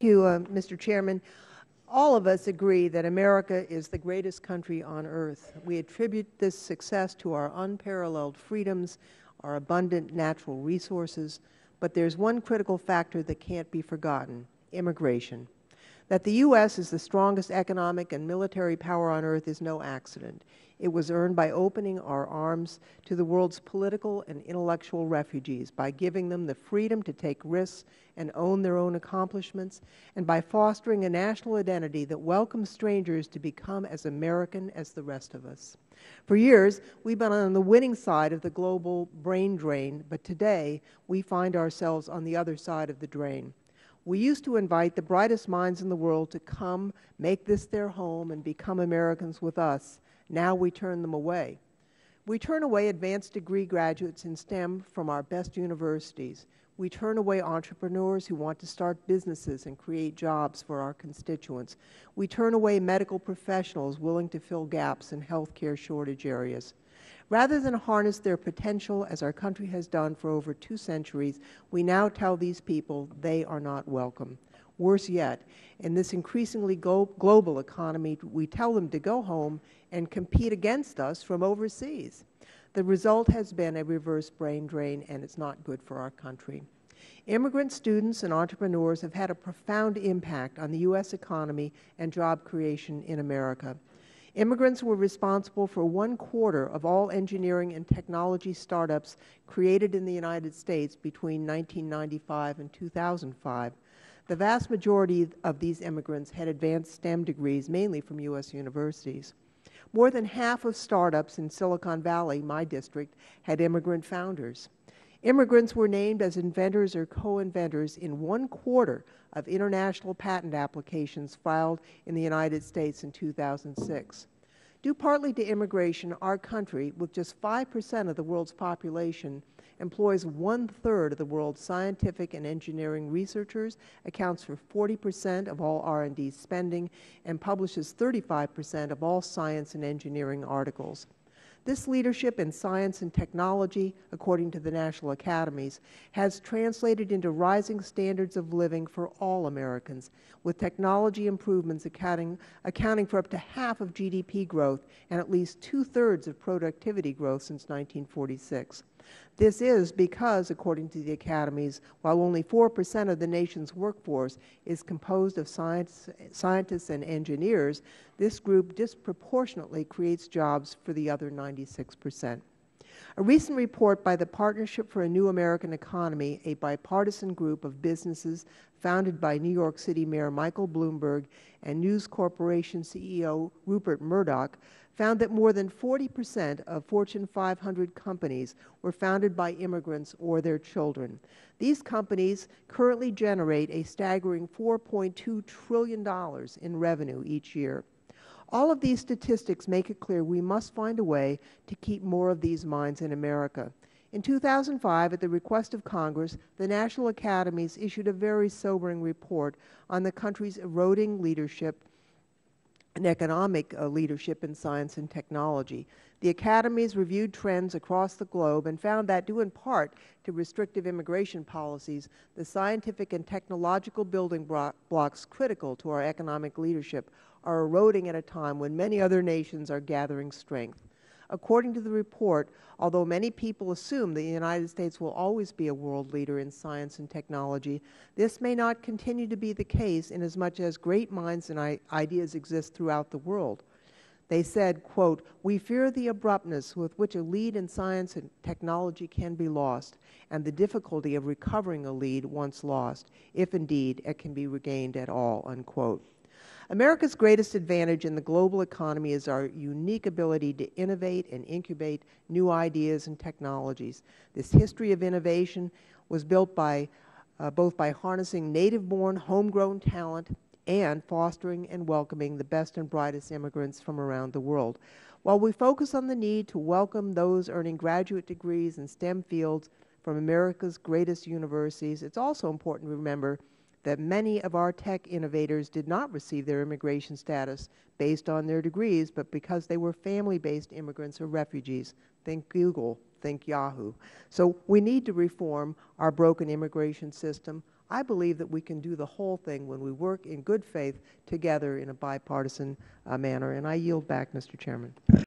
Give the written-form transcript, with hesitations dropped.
you, Mr. Chairman. All of us agree that America is the greatest country on earth. We attribute this success to our unparalleled freedoms, our abundant natural resources, but there's one critical factor that can't be forgotten: immigration. That the U.S. is the strongest economic and military power on earth is no accident. It was earned by opening our arms to the world's political and intellectual refugees, by giving them the freedom to take risks and own their own accomplishments, and by fostering a national identity that welcomes strangers to become as American as the rest of us. For years, we've been on the winning side of the global brain drain, but today we find ourselves on the other side of the drain. We used to invite the brightest minds in the world to come, make this their home, and become Americans with us. Now we turn them away. We turn away advanced degree graduates in STEM from our best universities. We turn away entrepreneurs who want to start businesses and create jobs for our constituents. We turn away medical professionals willing to fill gaps in healthcare shortage areas. Rather than harness their potential, as our country has done for over 2 centuries, we now tell these people they are not welcome. Worse yet, in this increasingly global economy, we tell them to go home and compete against us from overseas. The result has been a reverse brain drain, and it's not good for our country. Immigrant students and entrepreneurs have had a profound impact on the U.S. economy and job creation in America. Immigrants were responsible for 1/4 of all engineering and technology startups created in the United States between 1995 and 2005. The vast majority of these immigrants had advanced STEM degrees, mainly from U.S. universities. More than half of startups in Silicon Valley, my district, had immigrant founders. Immigrants were named as inventors or co-inventors in 1/4 of international patent applications filed in the United States in 2006. Due partly to immigration, our country, with just 5% of the world's population, employs 1/3 of the world's scientific and engineering researchers, accounts for 40% of all R&D spending, and publishes 35% of all science and engineering articles. This leadership in science and technology, according to the national academies, has translated into rising standards of living for all Americans, with technology improvements accounting for up to half of GDP growth and at least 2/3 of productivity growth since 1946. This is because, according to the academies, while only 4% of the nation's workforce is composed of scientists and engineers, this group disproportionately creates jobs for the other 96%. A recent report by the Partnership for a New American Economy, a bipartisan group of businesses founded by New York City Mayor Michael Bloomberg and News Corporation CEO Rupert Murdoch, found that more than 40% of Fortune 500 companies were founded by immigrants or their children. These companies currently generate a staggering $4.2 trillion in revenue each year. All of these statistics make it clear we must find a way to keep more of these minds in America. In 2005, at the request of Congress, the National Academies issued a very sobering report on the country's eroding leadership and economic leadership in science and technology. The academies reviewed trends across the globe and found that, due in part to restrictive immigration policies, the scientific and technological building blocks critical to our economic leadership are eroding at a time when many other nations are gathering strength. According to the report, although many people assume the United States will always be a world leader in science and technology, this may not continue to be the case inasmuch as great minds and ideas exist throughout the world. They said, quote, "We fear the abruptness with which a lead in science and technology can be lost, and the difficulty of recovering a lead once lost, if indeed it can be regained at all," unquote. America's greatest advantage in the global economy is our unique ability to innovate and incubate new ideas and technologies. This history of innovation was built both by harnessing native-born, homegrown talent and fostering and welcoming the best and brightest immigrants from around the world. While we focus on the need to welcome those earning graduate degrees in STEM fields from America's greatest universities, it's also important to remember that many of our tech innovators did not receive their immigration status based on their degrees, but because they were family-based immigrants or refugees. Think Google, think Yahoo. So we need to reform our broken immigration system. I believe that we can do the whole thing when we work in good faith together in a bipartisan manner. And I yield back, Mr. Chairman.